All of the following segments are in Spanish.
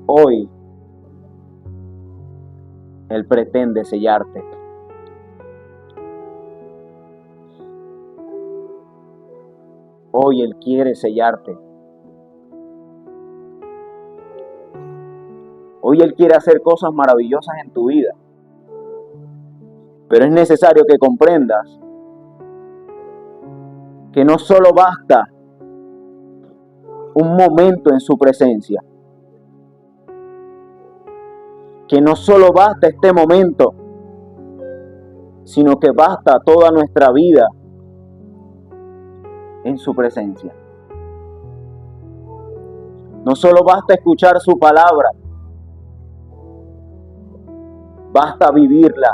Hoy Él pretende sellarte. Hoy Él quiere sellarte. Hoy Él quiere hacer cosas maravillosas en tu vida. Pero es necesario que comprendas que no solo basta un momento en su presencia, que no solo basta este momento, sino que basta toda nuestra vida en su presencia. No solo basta escuchar su palabra, basta vivirla.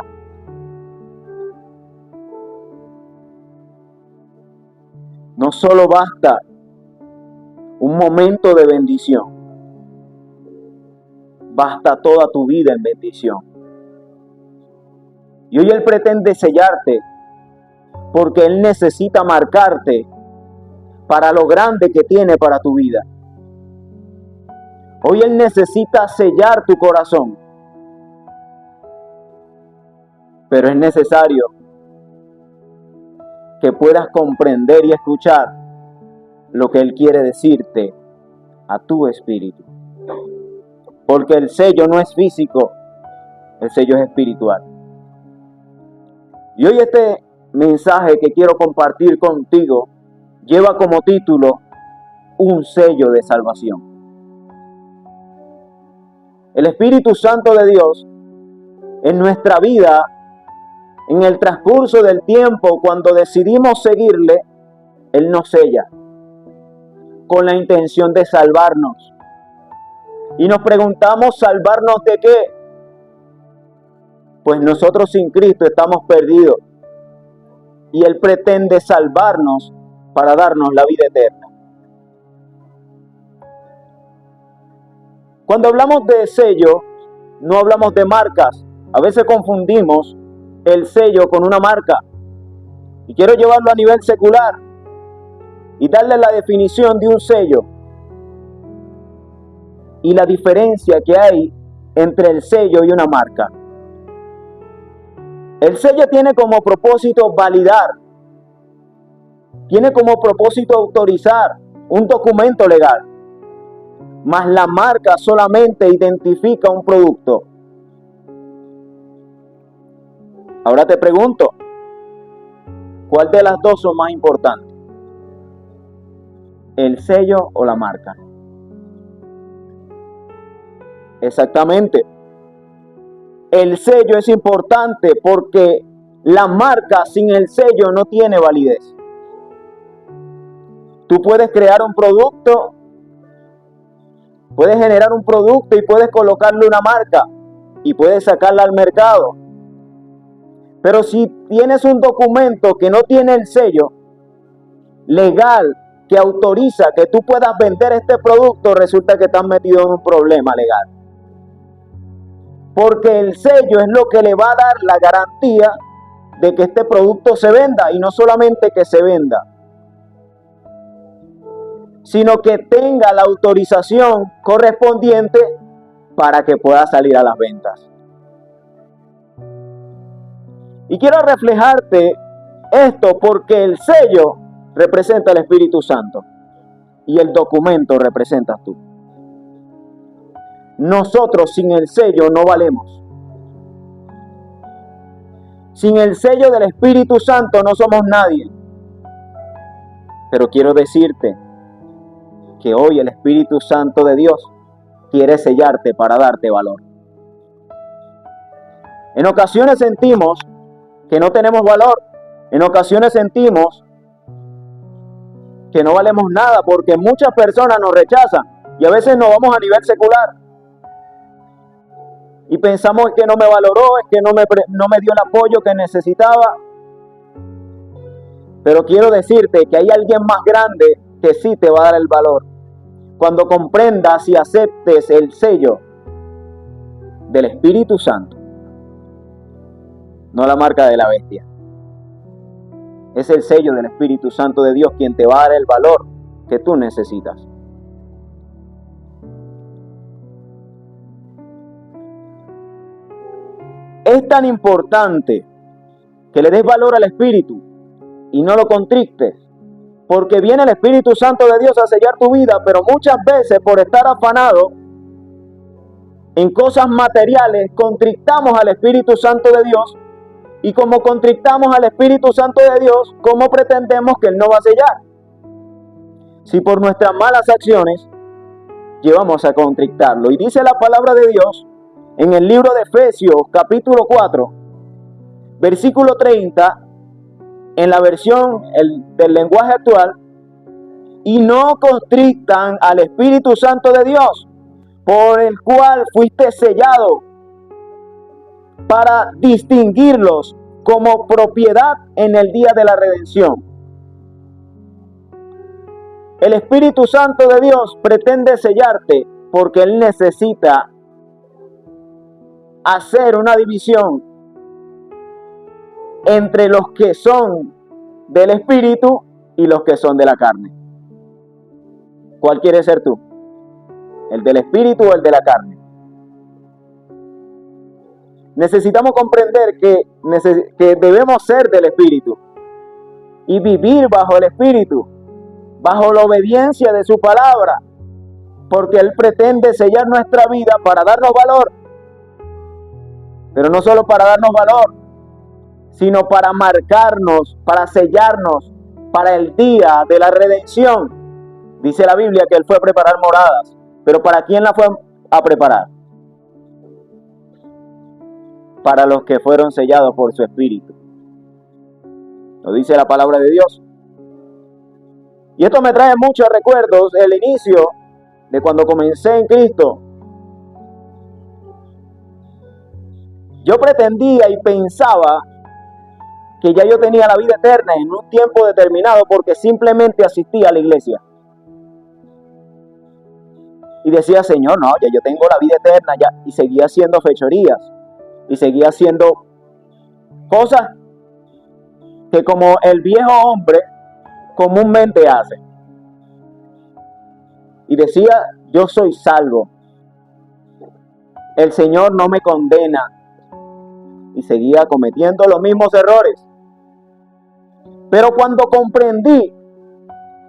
No solo basta un momento de bendición, basta toda tu vida en bendición. Y hoy Él pretende sellarte porque Él necesita marcarte para lo grande que tiene para tu vida. Hoy Él necesita sellar tu corazón. Pero es necesario que puedas comprender y escuchar lo que Él quiere decirte a tu espíritu. Porque el sello no es físico, el sello es espiritual. Y hoy este mensaje que quiero compartir contigo lleva como título un sello de salvación. El Espíritu Santo de Dios en nuestra vida, en el transcurso del tiempo, cuando decidimos seguirle, Él nos sella con la intención de salvarnos. Y nos preguntamos, ¿salvarnos de qué? Pues nosotros sin Cristo estamos perdidos. Y Él pretende salvarnos para darnos la vida eterna. Cuando hablamos de sello, no hablamos de marcas. A veces confundimos el sello con una marca. Y quiero llevarlo a nivel secular y darle la definición de un sello y la diferencia que hay entre el sello y una marca. El sello tiene como propósito validar, tiene como propósito autorizar un documento legal, mas la marca solamente identifica un producto. Ahora te pregunto, ¿cuál de las dos son más importantes? ¿El sello o la marca? Exactamente. El sello es importante porque la marca sin el sello no tiene validez. Tú puedes crear un producto, puedes generar un producto y puedes colocarle una marca y puedes sacarla al mercado. Pero si tienes un documento que no tiene el sello legal que autoriza que tú puedas vender este producto, resulta que estás metido en un problema legal. Porque el sello es lo que le va a dar la garantía de que este producto se venda, y no solamente que se venda, sino que tenga la autorización correspondiente para que pueda salir a las ventas. Y quiero reflejarte esto porque el sello representa el Espíritu Santo y el documento representas tú. Nosotros sin el sello no valemos. Sin el sello del Espíritu Santo no somos nadie. Pero quiero decirte que hoy el Espíritu Santo de Dios quiere sellarte para darte valor. En ocasiones sentimos que no tenemos valor. En ocasiones sentimos que no valemos nada porque muchas personas nos rechazan y a veces nos vamos a nivel secular y pensamos que no me valoró, es que no me dio el apoyo que necesitaba. Pero quiero decirte que hay alguien más grande que sí te va a dar el valor cuando comprendas y aceptes el sello del Espíritu Santo, no la marca de la bestia. Es el sello del Espíritu Santo de Dios quien te va a dar el valor que tú necesitas. es tan importante que le des valor al Espíritu y no lo contristes, porque viene el Espíritu Santo de Dios a sellar tu vida, pero muchas veces por estar afanado en cosas materiales, contristamos al Espíritu Santo de Dios, y como contristamos al Espíritu Santo de Dios, ¿cómo pretendemos que Él no va a sellar? Si por nuestras malas acciones llevamos a contristarlo. Y dice la palabra de Dios en el libro de Efesios, capítulo 4, versículo 30, en la versión del lenguaje actual: y no contristan al Espíritu Santo de Dios, por el cual fuiste sellado para distinguirlos como propiedad en el día de la redención. El Espíritu Santo de Dios pretende sellarte porque Él necesita hacer una división entre los que son del Espíritu y los que son de la carne. ¿Cuál quieres ser tú? ¿El del Espíritu o el de la carne? Necesitamos comprender que debemos ser del Espíritu y vivir bajo el Espíritu, bajo la obediencia de su palabra, porque Él pretende sellar nuestra vida para darnos valor, pero no solo para darnos valor, sino para marcarnos, para sellarnos para el día de la redención. Dice la Biblia que Él fue a preparar moradas, pero ¿para quién la fue a preparar? Para los que fueron sellados por su Espíritu. Lo dice la palabra de Dios. Y esto me trae muchos recuerdos, el inicio de cuando comencé en Cristo. Yo pretendía y pensaba que ya yo tenía la vida eterna en un tiempo determinado porque simplemente asistía a la iglesia. Y decía, Señor, no, ya yo tengo la vida eterna ya. Y seguía haciendo fechorías. Y seguía haciendo cosas que como el viejo hombre comúnmente hace. Y decía, yo soy salvo. El Señor no me condena. Y seguía cometiendo los mismos errores. Pero cuando comprendí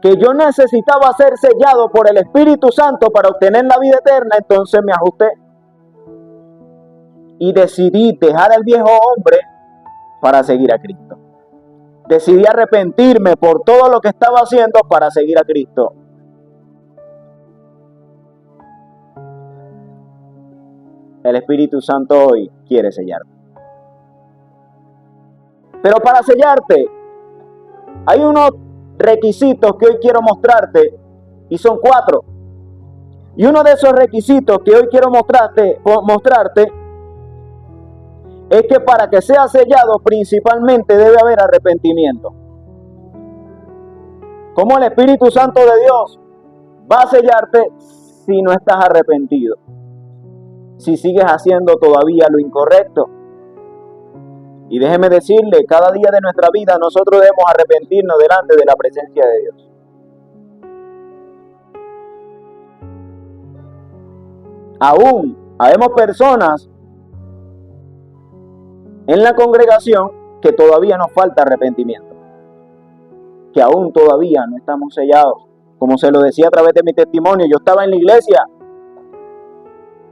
que yo necesitaba ser sellado por el Espíritu Santo para obtener la vida eterna, entonces me ajusté. Y decidí dejar al viejo hombre para seguir a Cristo. Decidí arrepentirme por todo lo que estaba haciendo para seguir a Cristo. El Espíritu Santo hoy quiere sellarte. Pero para sellarte, hay unos requisitos que hoy quiero mostrarte, y son 4. Y uno de esos requisitos que hoy quiero mostrarte es que para que sea sellado principalmente debe haber arrepentimiento. ¿Cómo el Espíritu Santo de Dios va a sellarte si no estás arrepentido? Si sigues haciendo todavía lo incorrecto. Y déjeme decirle, cada día de nuestra vida nosotros debemos arrepentirnos delante de la presencia de Dios. Aún habemos personas en la congregación que todavía nos falta arrepentimiento, que aún todavía no estamos sellados. Como se lo decía a través de mi testimonio, yo estaba en la iglesia,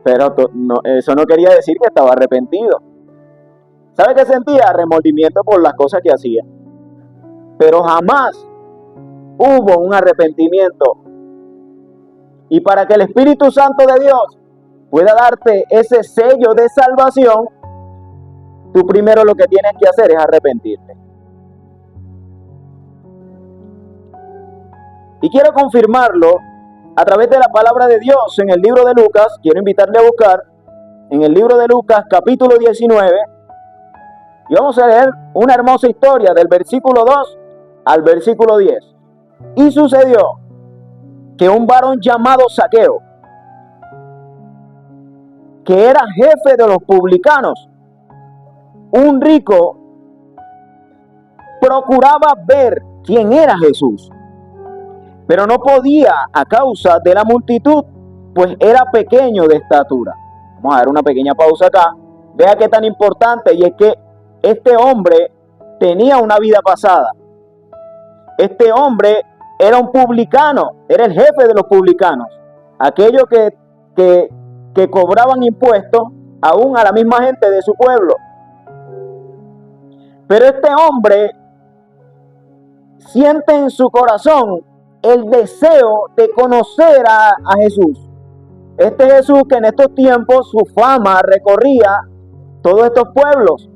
pero eso no quería decir que estaba arrepentido. ¿Sabe qué sentía? Remordimiento por las cosas que hacía, pero jamás hubo un arrepentimiento. Y para que el Espíritu Santo de Dios pueda darte ese sello de salvación, tú primero lo que tienes que hacer es arrepentirte. Y quiero confirmarlo a través de la palabra de Dios en el libro de Lucas. Quiero invitarle a buscar en el libro de Lucas capítulo 19. Y vamos a leer una hermosa historia del versículo 2 al versículo 10. Y sucedió que un varón llamado Zaqueo, que era jefe de los publicanos, un rico, procuraba ver quién era Jesús, pero no podía a causa de la multitud, pues era pequeño de estatura. Vamos a dar una pequeña pausa acá. Vea qué tan importante, y es que este hombre tenía una vida pasada. Este hombre era un publicano, era el jefe de los publicanos, aquellos que cobraban impuestos aún a la misma gente de su pueblo. Pero este hombre siente en su corazón el deseo de conocer a Jesús. Este Jesús que en estos tiempos su fama recorría todos estos pueblos.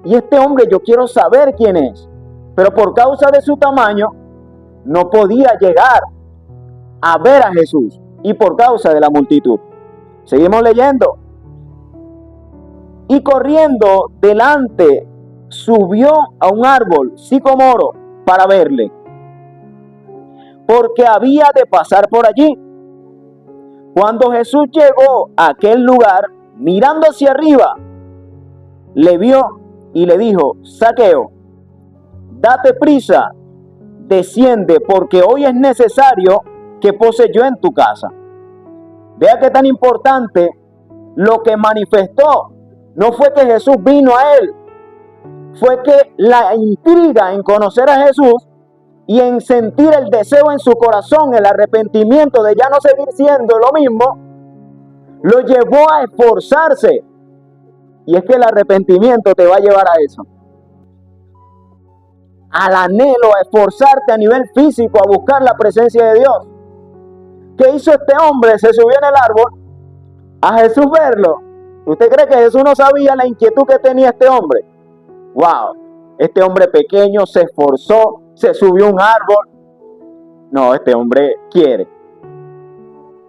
Y este hombre, yo quiero saber quién es. Pero por causa de su tamaño, no podía llegar a ver a Jesús. Y por causa de la multitud. Seguimos leyendo. Y corriendo delante, subió a un árbol sicomoro para verle, porque había de pasar por allí. Cuando Jesús llegó a aquel lugar, mirando hacia arriba, le vio y le dijo: Zaqueo, date prisa, desciende, porque hoy es necesario que pose yo en tu casa. Vea qué tan importante lo que manifestó. No fue que Jesús vino a él, fue que la intriga en conocer a Jesús y en sentir el deseo en su corazón, el arrepentimiento de ya no seguir siendo lo mismo, lo llevó a esforzarse. Y es que el arrepentimiento te va a llevar a eso. Al anhelo, a esforzarte a nivel físico, a buscar la presencia de Dios. ¿Qué hizo este hombre? Se subió en el árbol a Jesús verlo. ¿Usted cree que Jesús no sabía la inquietud que tenía este hombre? ¡Wow! Este hombre pequeño se esforzó, se subió a un árbol. No, este hombre quiere.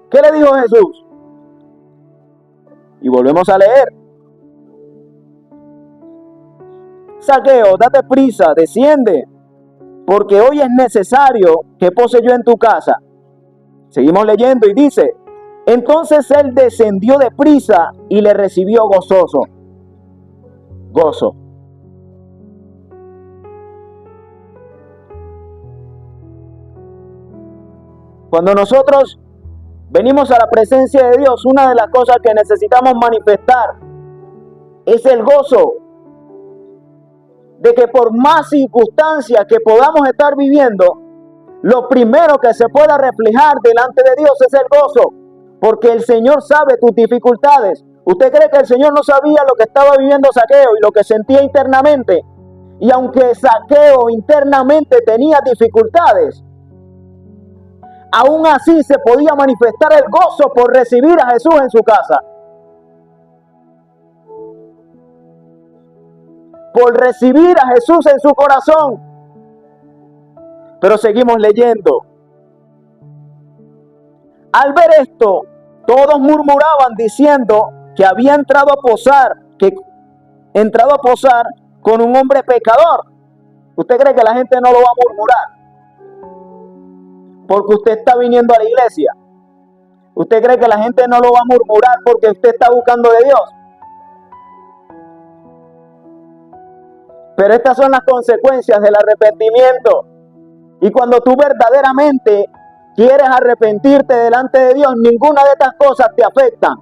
¿Qué le dijo Jesús? Y volvemos a leer. Zaqueo, date prisa, desciende, porque hoy es necesario que pose yo en tu casa. Seguimos leyendo y dice: entonces él descendió de prisa y le recibió gozoso. Gozo. Cuando nosotros venimos a la presencia de Dios, una de las cosas que necesitamos manifestar es el gozo de que por más circunstancias que podamos estar viviendo, lo primero que se pueda reflejar delante de Dios es el gozo, porque el Señor sabe tus dificultades. ¿Usted cree que el Señor no sabía lo que estaba viviendo Zaqueo y lo que sentía internamente? Y aunque Zaqueo internamente tenía dificultades, aún así se podía manifestar el gozo por recibir a Jesús en su casa. Por recibir a Jesús en su corazón. Pero seguimos leyendo. Al ver esto, todos murmuraban diciendo que había entrado a posar con un hombre pecador. ¿Usted cree que la gente no lo va a murmurar porque usted está viniendo a la iglesia? ¿Usted cree que la gente no lo va a murmurar porque usted está buscando de Dios? Pero estas son las consecuencias del arrepentimiento. Y cuando tú verdaderamente quieres arrepentirte delante de Dios, ninguna de estas cosas te afectan.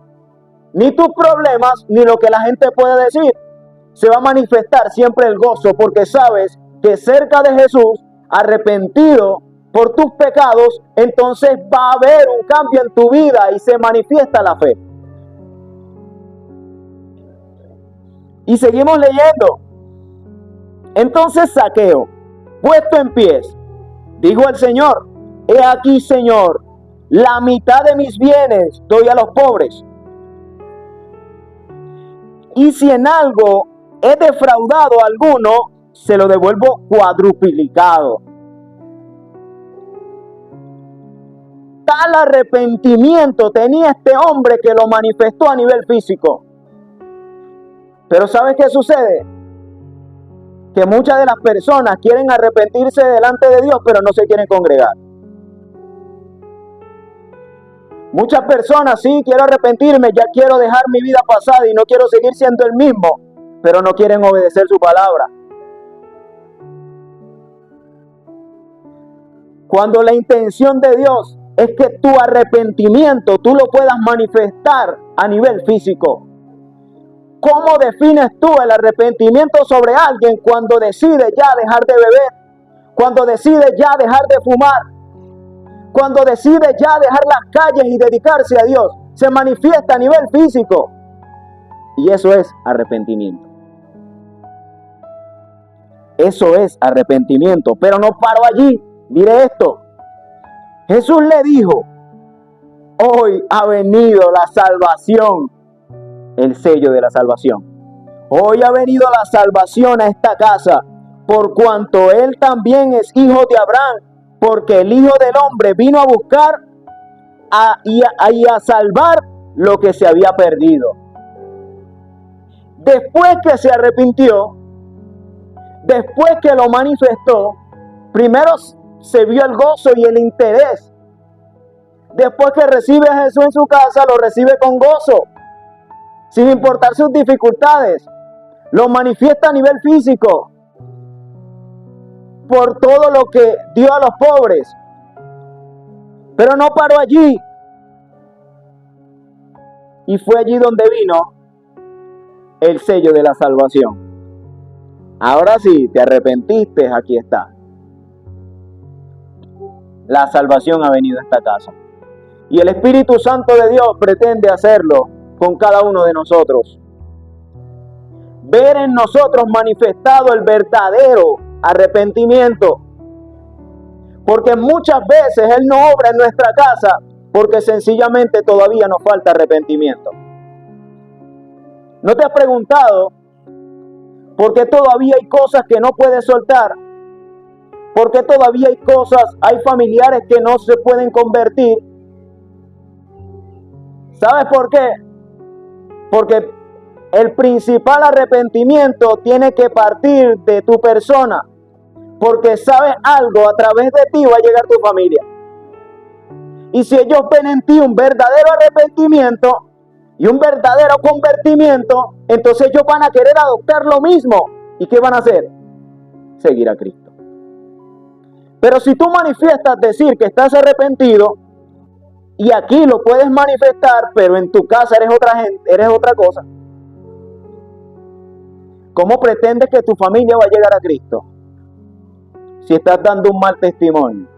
Ni tus problemas, ni lo que la gente puede decir. Se va a manifestar siempre el gozo, porque sabes que cerca de Jesús, arrepentido por tus pecados, entonces va a haber un cambio en tu vida y se manifiesta la fe. Y seguimos leyendo. Entonces Zaqueo, puesto en pies, dijo el Señor: he aquí, Señor, la mitad de mis bienes doy a los pobres. Y si en algo he defraudado a alguno, se lo devuelvo cuadruplicado. Tal arrepentimiento tenía este hombre que lo manifestó a nivel físico. Pero ¿sabes qué sucede? Que muchas de las personas quieren arrepentirse delante de Dios, pero no se quieren congregar. Muchas personas, sí, quiero arrepentirme, ya quiero dejar mi vida pasada y no quiero seguir siendo el mismo, pero no quieren obedecer su palabra. Cuando la intención de Dios es que tu arrepentimiento tú lo puedas manifestar a nivel físico. ¿Cómo defines tú el arrepentimiento sobre alguien cuando decide ya dejar de beber? Cuando decide ya dejar de fumar? Cuando decide ya dejar las calles y dedicarse a Dios? Se manifiesta a nivel físico. Y eso es arrepentimiento. Eso es arrepentimiento. Pero no paro allí. Mire esto. Jesús le dijo: hoy ha venido la salvación, el sello de la salvación. Hoy ha venido la salvación a esta casa, por cuanto él también es hijo de Abraham, porque el Hijo del Hombre vino a buscar y a salvar lo que se había perdido. Después que se arrepintió, después que lo manifestó, primero se vio el gozo y el interés. Después que recibe a Jesús en su casa, lo recibe con gozo, sin importar sus dificultades. Lo manifiesta a nivel físico, por todo lo que dio a los pobres. Pero no paró allí. Y fue allí donde vino el sello de la salvación. Ahora sí, te arrepentiste, aquí está. La salvación ha venido a esta casa. Y el Espíritu Santo de Dios pretende hacerlo con cada uno de nosotros. Ver en nosotros manifestado el verdadero arrepentimiento. Porque muchas veces Él no obra en nuestra casa porque sencillamente todavía nos falta arrepentimiento. ¿No te has preguntado por qué todavía hay cosas que no puedes soltar? ¿Por qué todavía hay familiares que no se pueden convertir? ¿Sabes por qué? Porque el principal arrepentimiento tiene que partir de tu persona. Porque sabes algo, a través de ti va a llegar tu familia. Y si ellos ven en ti un verdadero arrepentimiento y un verdadero convertimiento, entonces ellos van a querer adoptar lo mismo. ¿Y qué van a hacer? Seguir a Cristo. Pero si tú manifiestas decir que estás arrepentido, y aquí lo puedes manifestar, pero en tu casa eres otra gente, eres otra cosa, ¿cómo pretendes que tu familia va a llegar a Cristo si estás dando un mal testimonio?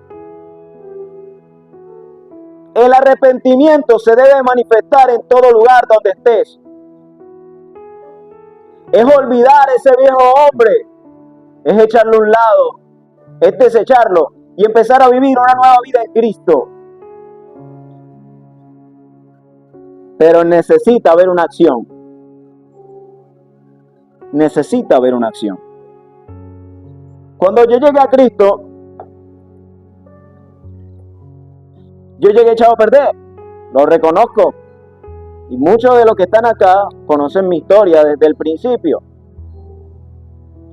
El arrepentimiento se debe manifestar en todo lugar donde estés. Es olvidar ese viejo hombre, es echarlo a un lado, es desecharlo y empezar a vivir una nueva vida en Cristo. Pero necesita haber una acción. Necesita haber una acción. Cuando yo llegué a Cristo, yo llegué echado a perder, lo reconozco. Y muchos de los que están acá conocen mi historia desde el principio.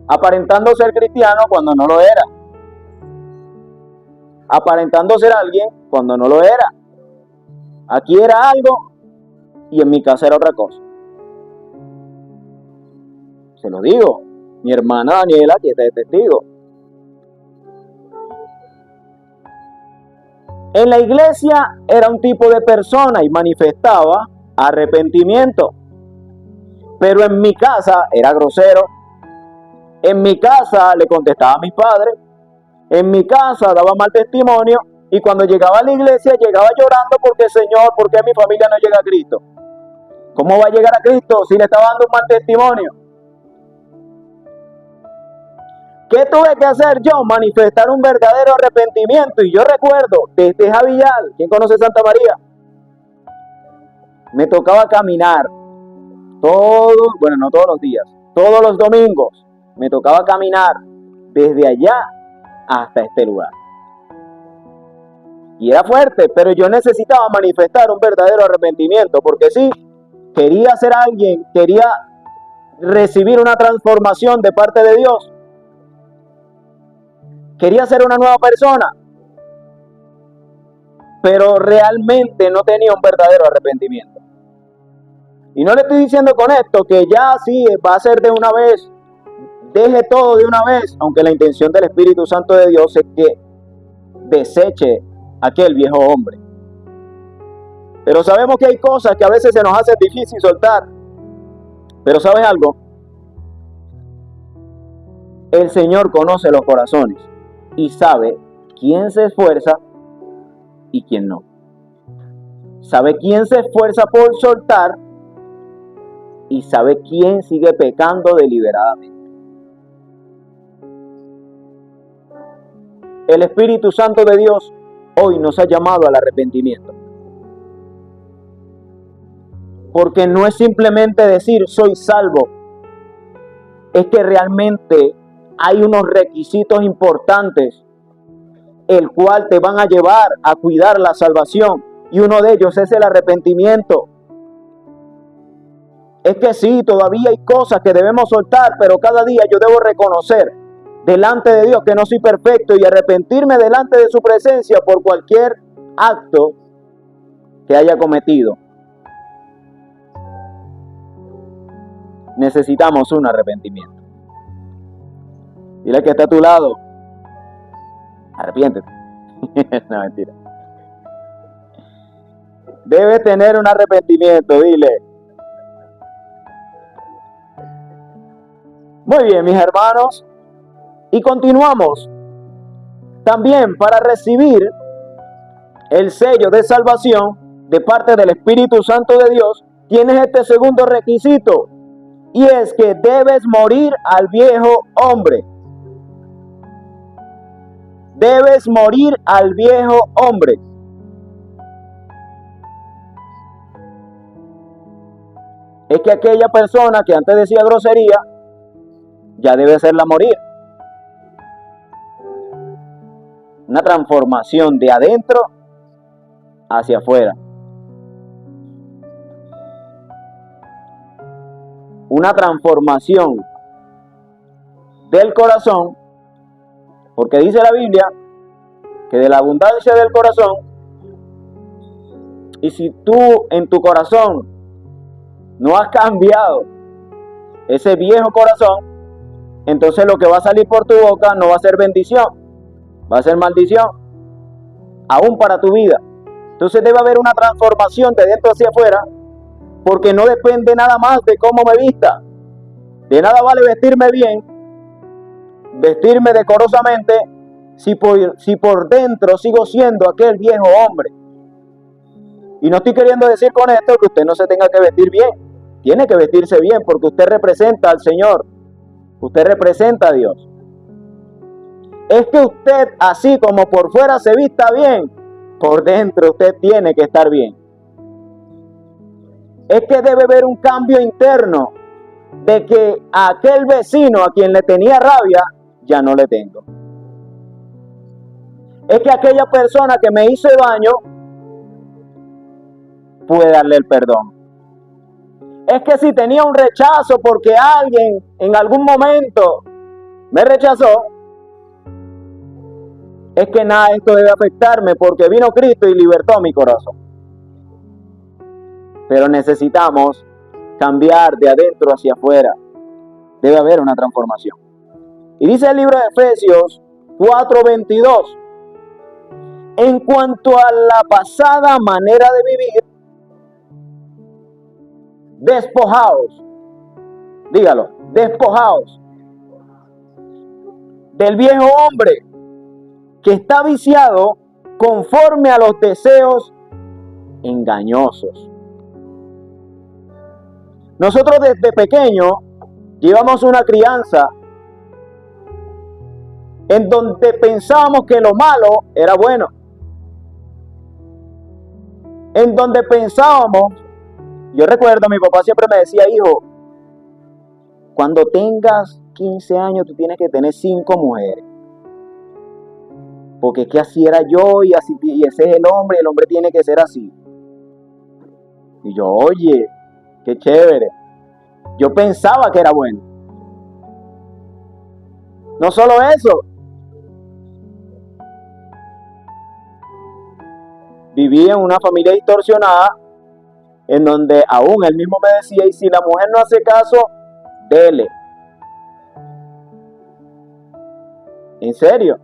Aparentando ser cristiano cuando no lo era. Aparentando ser alguien cuando no lo era. Aquí era algo y en mi casa era otra cosa. Se lo digo, mi hermana Daniela, que está de testigo. En la iglesia era un tipo de persona y manifestaba arrepentimiento. Pero en mi casa era grosero. En mi casa le contestaba a mis padres. En mi casa daba mal testimonio. Y cuando llegaba a la iglesia llegaba llorando porque, Señor, ¿por qué mi familia no llega a Cristo? ¿Cómo va a llegar a Cristo si le estaba dando un mal testimonio? ¿Qué tuve que hacer yo? Manifestar un verdadero arrepentimiento. Y yo recuerdo, desde Javillal, ¿quién conoce Santa María? Me tocaba caminar no todos los días, todos los domingos. Me tocaba caminar desde allá hasta este lugar. Y era fuerte, pero yo necesitaba manifestar un verdadero arrepentimiento, porque sí, quería ser alguien, quería recibir una transformación de parte de Dios. Quería ser una nueva persona, pero realmente no tenía un verdadero arrepentimiento. Y no le estoy diciendo con esto que ya sí va a ser de una vez, deje todo de una vez, aunque la intención del Espíritu Santo de Dios es que deseche aquel viejo hombre. Pero sabemos que hay cosas que a veces se nos hace difícil soltar. Pero ¿sabes algo? El Señor conoce los corazones y sabe quién se esfuerza y quién no. Sabe quién se esfuerza por soltar y sabe quién sigue pecando deliberadamente. El Espíritu Santo de Dios hoy nos ha llamado al arrepentimiento. Porque no es simplemente decir soy salvo, es que realmente hay unos requisitos importantes el cual te van a llevar a cuidar la salvación, y uno de ellos es el arrepentimiento. Es que sí, todavía hay cosas que debemos soltar, pero cada día yo debo reconocer delante de Dios que no soy perfecto y arrepentirme delante de su presencia por cualquier acto que haya cometido. Necesitamos un arrepentimiento. Dile que está a tu lado: arrepiéntete. No, mentira. Debes tener un arrepentimiento, dile. Muy bien, mis hermanos. Y continuamos. También para recibir el sello de salvación de parte del Espíritu Santo de Dios, tienes este segundo requisito. Y es que debes morir al viejo hombre. Debes morir al viejo hombre. Es que aquella persona que antes decía grosería, ya debe hacerla morir. Una transformación de adentro hacia afuera. Una transformación del corazón, porque dice la Biblia que de la abundancia del corazón, y si tú en tu corazón no has cambiado ese viejo corazón, entonces lo que va a salir por tu boca no va a ser bendición, va a ser maldición, aún para tu vida. Entonces debe haber una transformación de dentro hacia afuera, porque no depende nada más de cómo me vista. De nada vale vestirme bien, vestirme decorosamente, si por dentro sigo siendo aquel viejo hombre. Y no estoy queriendo decir con esto que usted no se tenga que vestir bien. Tiene que vestirse bien porque usted representa al Señor. Usted representa a Dios. Es que usted, así como por fuera se vista bien, por dentro usted tiene que estar bien. Es que debe haber un cambio interno de que a aquel vecino a quien le tenía rabia, ya no le tengo. Es que aquella persona que me hizo daño, puede darle el perdón. Es que si tenía un rechazo porque alguien en algún momento me rechazó, es que nada de esto debe afectarme porque vino Cristo y libertó mi corazón. Pero necesitamos cambiar de adentro hacia afuera. Debe haber una transformación. Y dice el libro de Efesios 4:22, en cuanto a la pasada manera de vivir, despojaos, dígalo, despojaos del viejo hombre que está viciado conforme a los deseos engañosos. Nosotros desde pequeños llevamos una crianza en donde pensábamos que lo malo era bueno. En donde pensábamos, yo recuerdo, mi papá siempre me decía: hijo, cuando tengas 15 años tú tienes que tener 5 mujeres. Porque es que así era yo y así, y ese es el hombre tiene que ser así. Y yo, oye, qué chévere. Yo pensaba que era bueno. No solo eso. Viví en una familia distorsionada en donde aún él mismo me decía: y si la mujer no hace caso, dele. ¿En serio?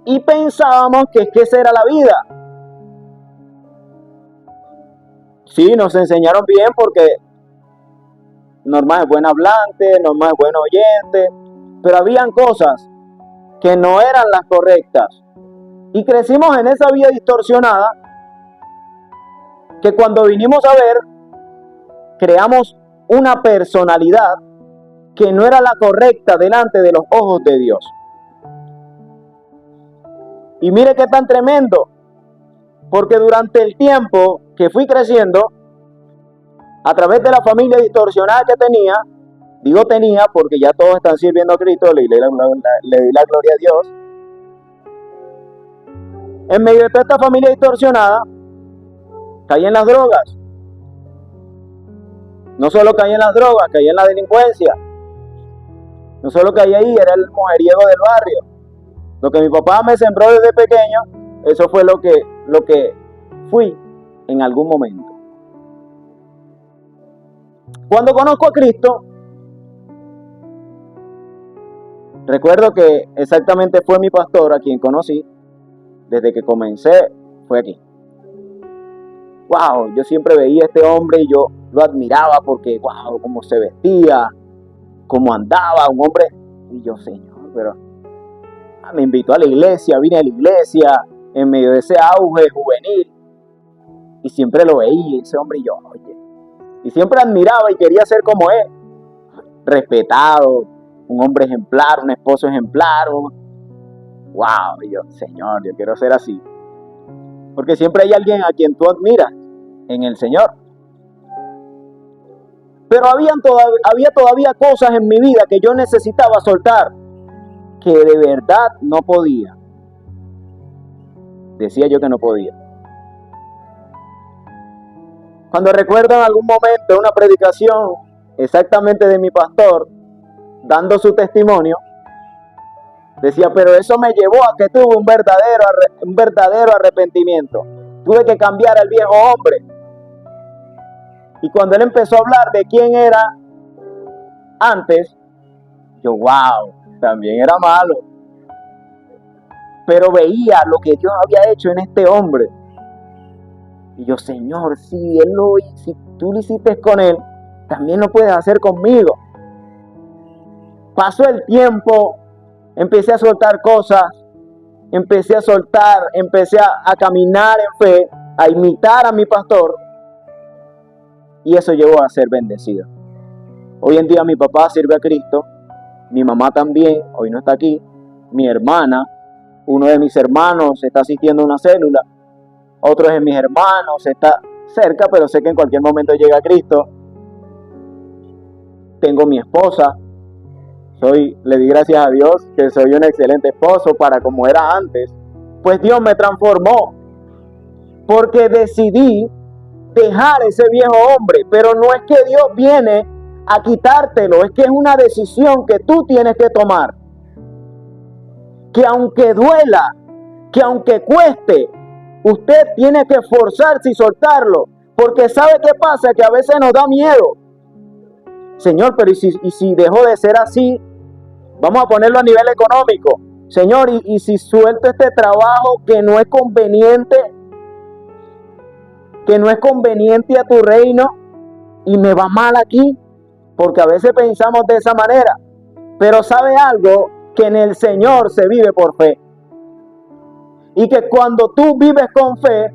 Y pensábamos que esa era la vida. Sí, nos enseñaron bien porque Norma es buen hablante, Norma es buen oyente, pero habían cosas que no eran las correctas. Y crecimos en esa vida distorsionada que cuando vinimos a ver, creamos una personalidad que no era la correcta delante de los ojos de Dios. Y mire qué tan tremendo, porque durante el tiempo que fui creciendo, a través de la familia distorsionada que tenía, digo tenía porque ya todos están sirviendo a Cristo, le di la gloria a Dios. En medio de toda esta familia distorsionada, caí en las drogas. No solo caí en las drogas, caí en la delincuencia. No solo caí ahí, era el mujeriego del barrio. Lo que mi papá me sembró desde pequeño, eso fue lo que fui en algún momento. Cuando conozco a Cristo, recuerdo que exactamente fue mi pastor a quien conocí. Desde que comencé, fue aquí. Wow, yo siempre veía a este hombre y yo lo admiraba porque, wow, cómo se vestía, cómo andaba, un hombre. Y yo, Señor, pero me invitó a la iglesia, vine a la iglesia en medio de ese auge juvenil. Y siempre lo veía, ese hombre, y yo, oye. Y siempre admiraba y quería ser como él. Respetado, un hombre ejemplar, un esposo ejemplar. Wow, y yo, Señor, yo quiero ser así. Porque siempre hay alguien a quien tú admiras en el Señor. Pero había todavía cosas en mi vida que yo necesitaba soltar, que de verdad no podía. Decía yo que no podía. Cuando recuerdo en algún momento una predicación exactamente de mi pastor, dando su testimonio, decía, pero eso me llevó a que tuve un verdadero arrepentimiento. Tuve que cambiar al viejo hombre. Y cuando él empezó a hablar de quién era antes, yo, wow, también era malo. Pero veía lo que Dios había hecho en este hombre. Y yo, Señor, si tú lo hiciste con él, también lo puedes hacer conmigo. Pasó el tiempo, empecé a soltar cosas, empecé a caminar en fe, a imitar a mi pastor, y eso llevó a ser bendecido. Hoy en día mi papá sirve a Cristo, mi mamá también, hoy no está aquí, mi hermana, uno de mis hermanos está asistiendo a una célula, otro de mis hermanos está cerca, pero sé que en cualquier momento llega a Cristo. Tengo mi esposa, le di gracias a Dios que soy un excelente esposo para como era antes, pues Dios me transformó, porque decidí dejar ese viejo hombre, pero no es que Dios viene a quitártelo, es que es una decisión que tú tienes que tomar, que aunque duela, que aunque cueste, usted tiene que esforzarse y soltarlo, porque ¿sabe qué pasa? Que a veces nos da miedo. Señor, pero ¿y si dejó de ser así? Vamos a ponerlo a nivel económico. Señor, ¿y si suelto este trabajo que no es conveniente a tu reino y me va mal aquí? Porque a veces pensamos de esa manera. Pero ¿sabe algo? Que en el Señor se vive por fe. Y que cuando tú vives con fe,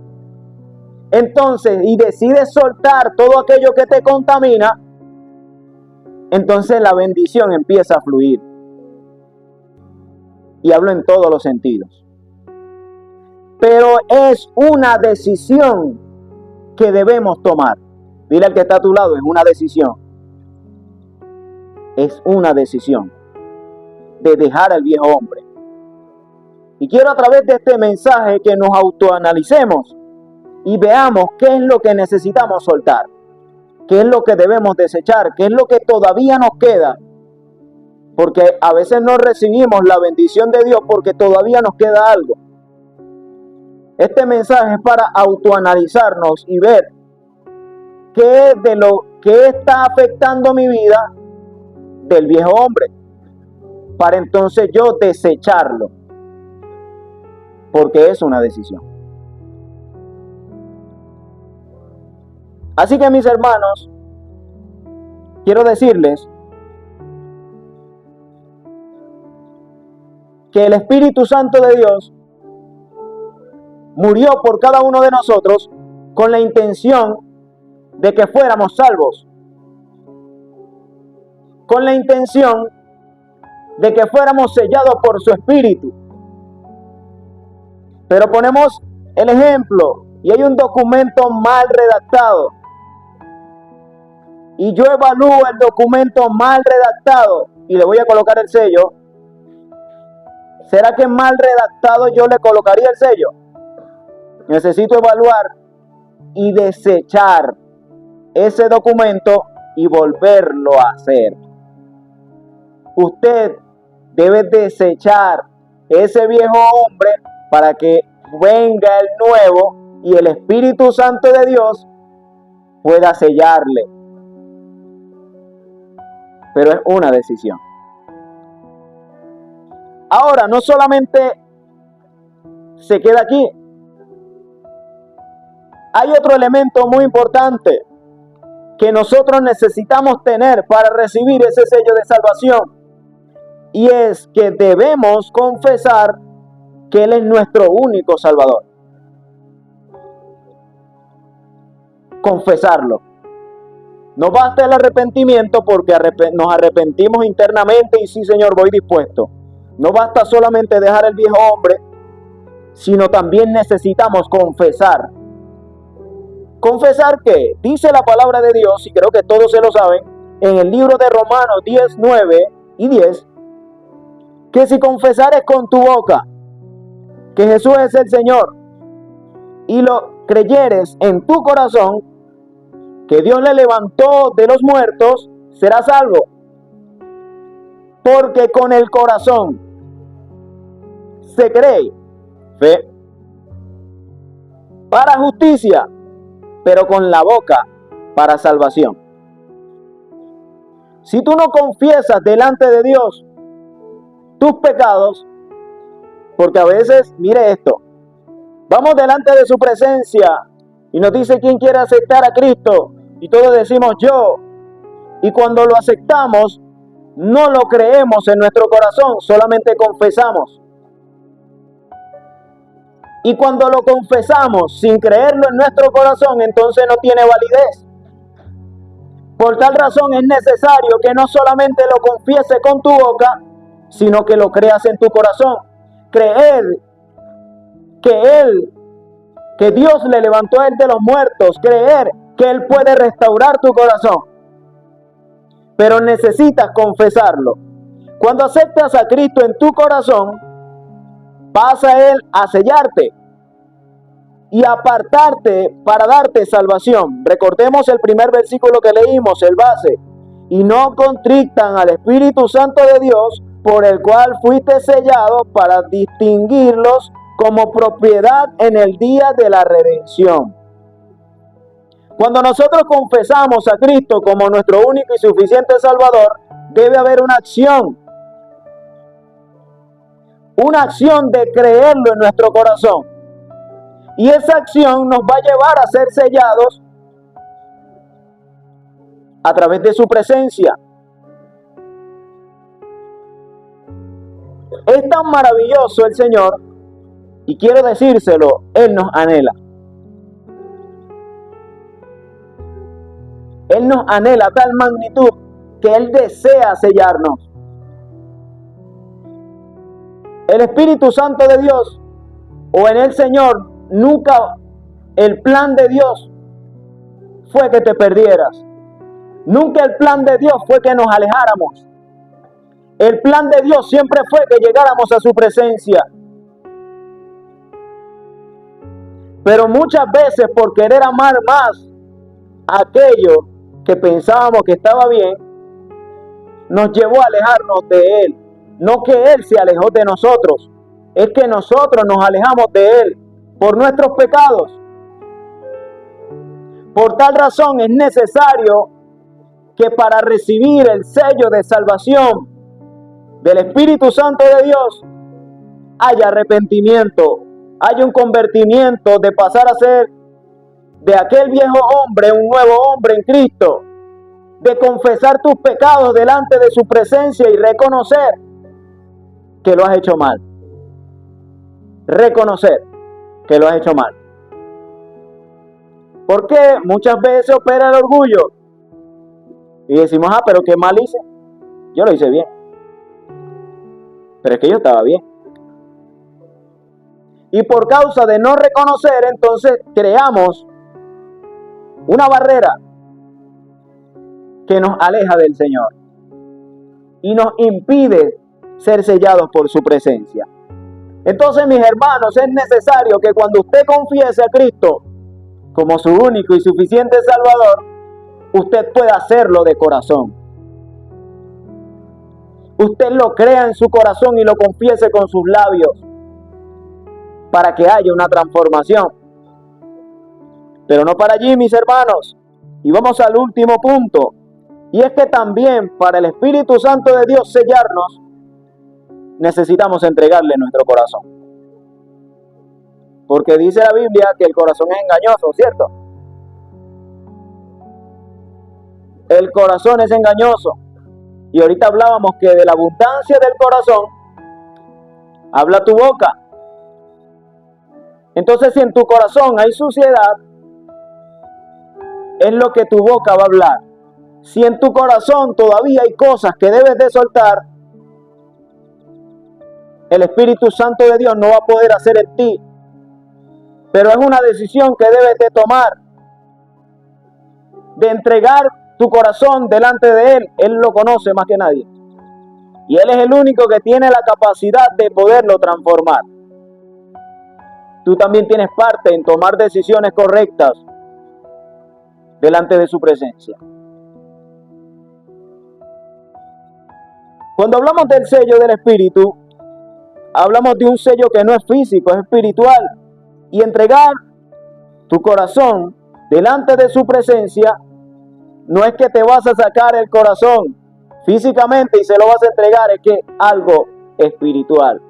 entonces, y decides soltar todo aquello que te contamina, entonces la bendición empieza a fluir. Y hablo en todos los sentidos. Pero es una decisión que debemos tomar. Dile al que está a tu lado, es una decisión. Es una decisión de dejar al viejo hombre. Y quiero a través de este mensaje que nos autoanalicemos y veamos qué es lo que necesitamos soltar, qué es lo que debemos desechar, qué es lo que todavía nos queda. Porque a veces no recibimos la bendición de Dios porque todavía nos queda algo. Este mensaje es para autoanalizarnos y ver qué de lo que está afectando mi vida del viejo hombre, para entonces yo desecharlo, porque es una decisión. Así que, mis hermanos, quiero decirles que el Espíritu Santo de Dios murió por cada uno de nosotros con la intención de que fuéramos salvos, con la intención de que fuéramos sellados por su Espíritu. Pero ponemos el ejemplo y hay un documento mal redactado. Y yo evalúo el documento mal redactado y le voy a colocar el sello. ¿Será que mal redactado yo le colocaría el sello? Necesito evaluar y desechar ese documento y volverlo a hacer. Usted debe desechar ese viejo hombre para que venga el nuevo y el Espíritu Santo de Dios pueda sellarle. Pero es una decisión. Ahora, no solamente se queda aquí. Hay otro elemento muy importante que nosotros necesitamos tener para recibir ese sello de salvación. Y es que debemos confesar que Él es nuestro único Salvador. Confesarlo. No basta el arrepentimiento porque nos arrepentimos internamente y sí, Señor, voy dispuesto. No basta solamente dejar el viejo hombre, sino también necesitamos confesar. ¿Confesar qué? Dice la palabra de Dios, y creo que todos se lo saben, en el libro de Romanos 10, 9 y 10, que si confesares con tu boca que Jesús es el Señor y lo creyeres en tu corazón que Dios le levantó de los muertos, serás salvo. Porque con el corazón se cree fe para justicia, pero con la boca para salvación. Si tú no confiesas delante de Dios tus pecados, porque a veces, mire esto, vamos delante de su presencia y nos dice quién quiere aceptar a Cristo y todos decimos yo, y cuando lo aceptamos no lo creemos en nuestro corazón, solamente confesamos. Y cuando lo confesamos sin creerlo en nuestro corazón, entonces no tiene validez. Por tal razón es necesario que no solamente lo confieses con tu boca, sino que lo creas en tu corazón. Creer que Dios le levantó a Él de los muertos. Creer que Él puede restaurar tu corazón. Pero necesitas confesarlo. Cuando aceptas a Cristo en tu corazón, pasa Él a sellarte y apartarte para darte salvación. Recordemos el primer versículo que leímos, el base. Y no contritan al Espíritu Santo de Dios, por el cual fuiste sellado para distinguirlos como propiedad en el día de la redención. Cuando nosotros confesamos a Cristo como nuestro único y suficiente Salvador, debe haber una acción. Una acción de creerlo en nuestro corazón. Y esa acción nos va a llevar a ser sellados a través de su presencia. Es tan maravilloso el Señor, y quiero decírselo, Él nos anhela. Él nos anhela a tal magnitud que Él desea sellarnos. El Espíritu Santo de Dios, o en el Señor, nunca el plan de Dios fue que te perdieras. Nunca el plan de Dios fue que nos alejáramos. El plan de Dios siempre fue que llegáramos a su presencia. Pero muchas veces por querer amar más aquello que pensábamos que estaba bien, nos llevó a alejarnos de Él. No que Él se alejó de nosotros, es que nosotros nos alejamos de Él por nuestros pecados. Por tal razón es necesario que para recibir el sello de salvación del Espíritu Santo de Dios haya arrepentimiento, haya un convertimiento de pasar a ser de aquel viejo hombre, un nuevo hombre en Cristo, de confesar tus pecados delante de su presencia y reconocer que lo has hecho mal. Reconocer que lo has hecho mal. Porque muchas veces opera el orgullo y decimos, pero qué mal hice. Yo lo hice bien, pero es que yo estaba bien. Y por causa de no reconocer, entonces creamos una barrera que nos aleja del Señor y nos impide ser sellados por su presencia. Entonces, mis hermanos, es necesario que cuando usted confiese a Cristo como su único y suficiente Salvador, usted pueda hacerlo de corazón. Usted lo crea en su corazón y lo confiese con sus labios para que haya una transformación. Pero no para allí, mis hermanos. Y vamos al último punto. Y es que también para el Espíritu Santo de Dios sellarnos, necesitamos entregarle nuestro corazón. Porque dice la Biblia que el corazón es engañoso, ¿cierto? El corazón es engañoso. Y ahorita hablábamos que de la abundancia del corazón habla tu boca. Entonces, si en tu corazón hay suciedad, es lo que tu boca va a hablar. Si en tu corazón todavía hay cosas que debes de soltar, el Espíritu Santo de Dios no va a poder hacer en ti. Pero es una decisión que debes de tomar, de entregar tu corazón delante de Él. Él lo conoce más que nadie. Y Él es el único que tiene la capacidad de poderlo transformar. Tú también tienes parte en tomar decisiones correctas delante de su presencia. Cuando hablamos del sello del Espíritu, hablamos de un sello que no es físico, es espiritual. Y entregar tu corazón delante de su presencia no es que te vas a sacar el corazón físicamente y se lo vas a entregar, es que algo espiritual.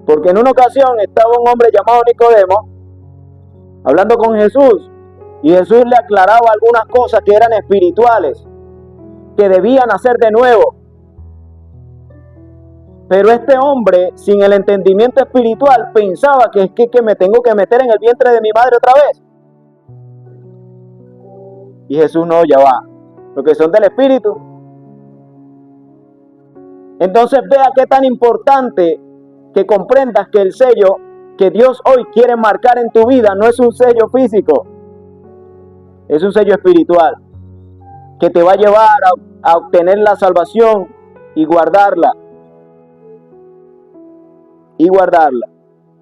Porque en una ocasión estaba un hombre llamado Nicodemo hablando con Jesús y Jesús le aclaraba algunas cosas que eran espirituales, que debían hacer de nuevo. Pero este hombre, sin el entendimiento espiritual, pensaba que es que me tengo que meter en el vientre de mi madre otra vez. Y Jesús no, ya va. Lo que son del Espíritu. Entonces vea qué tan importante que comprendas que el sello que Dios hoy quiere marcar en tu vida no es un sello físico. Es un sello espiritual que te va a llevar a obtener la salvación y guardarla. Y guardarla.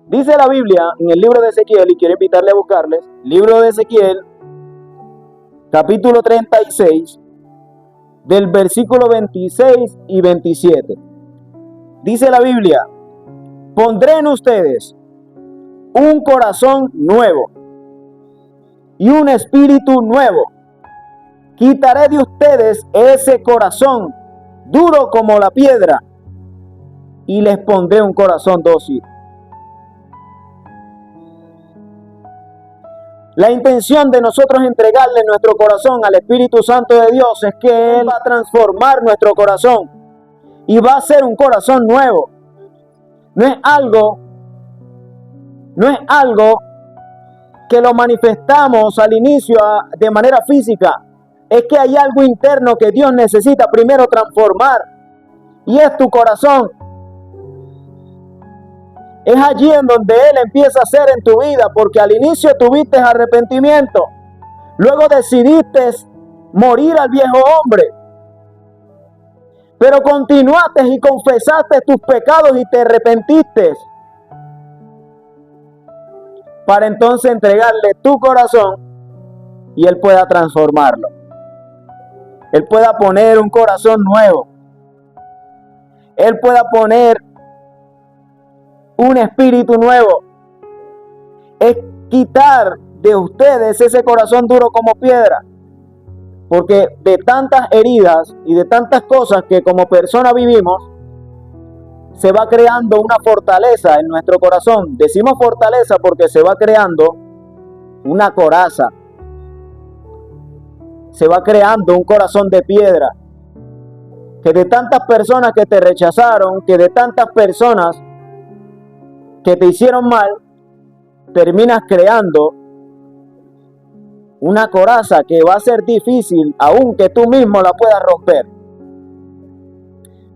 Dice la Biblia en el libro de Ezequiel, y quiero invitarle a buscarles, libro de Ezequiel, capítulo 36, del versículo 26 y 27. Dice la Biblia: pondré en ustedes un corazón nuevo y un espíritu nuevo. Quitaré de ustedes ese corazón duro como la piedra y les pondré un corazón dócil. La intención de nosotros entregarle nuestro corazón al Espíritu Santo de Dios es que Él va a transformar nuestro corazón y va a ser un corazón nuevo. No es algo que lo manifestamos al inicio de manera física. Es que hay algo interno que Dios necesita primero transformar, y es tu corazón. Es allí en donde Él empieza a hacer en tu vida, porque al inicio tuviste arrepentimiento, luego decidiste morir al viejo hombre, pero continuaste y confesaste tus pecados y te arrepentiste, para entonces entregarle tu corazón y Él pueda transformarlo. Él pueda poner un corazón nuevo. Él pueda poner un espíritu nuevo. Es quitar de ustedes ese corazón duro como piedra. Porque de tantas heridas y de tantas cosas que como persona vivimos, se va creando una fortaleza en nuestro corazón. Decimos fortaleza porque se va creando una coraza. Se va creando un corazón de piedra. Que de tantas personas que te rechazaron, que de tantas personas que te hicieron mal, terminas creando una coraza que va a ser difícil, aun que tú mismo la puedas romper.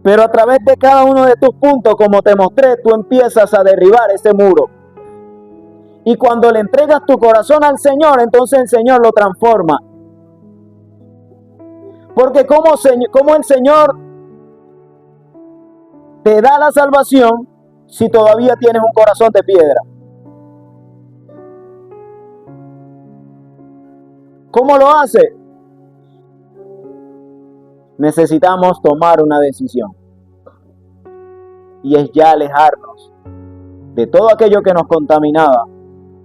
Pero a través de cada uno de tus puntos, como te mostré, tú empiezas a derribar ese muro. Y cuando le entregas tu corazón al Señor, entonces el Señor lo transforma. Porque como el Señor te da la salvación si todavía tienes un corazón de piedra. ¿Cómo lo hace? Necesitamos tomar una decisión. Y es ya alejarnos de todo aquello que nos contaminaba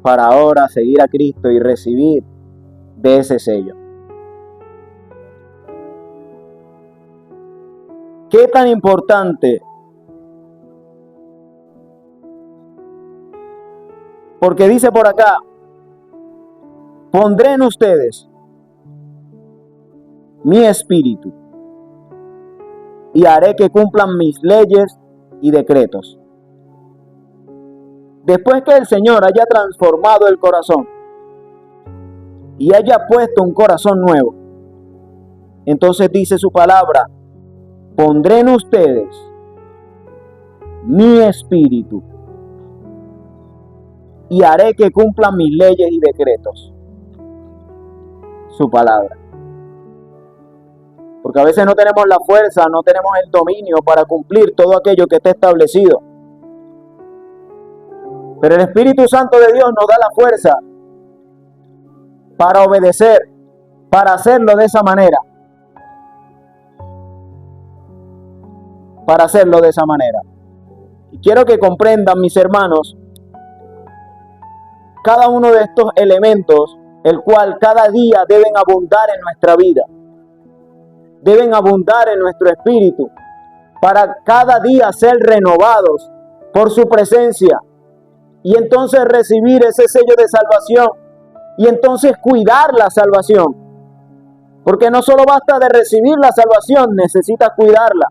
para ahora seguir a Cristo y recibir de ese sello. ¿Qué tan importante? Porque dice por acá, pondré en ustedes mi espíritu y haré que cumplan mis leyes y decretos. Después que el Señor haya transformado el corazón y haya puesto un corazón nuevo, entonces dice su palabra, pondré en ustedes mi espíritu y haré que cumplan mis leyes y decretos. Su palabra. Porque a veces no tenemos la fuerza, no tenemos el dominio para cumplir todo aquello que está establecido. Pero el Espíritu Santo de Dios nos da la fuerza para obedecer, para hacerlo de esa manera. Para hacerlo de esa manera. Y quiero que comprendan, mis hermanos, cada uno de estos elementos, el cual cada día deben abundar en nuestra vida. Deben abundar en nuestro espíritu para cada día ser renovados por su presencia y entonces recibir ese sello de salvación y entonces cuidar la salvación. Porque no solo basta de recibir la salvación, necesitas cuidarla.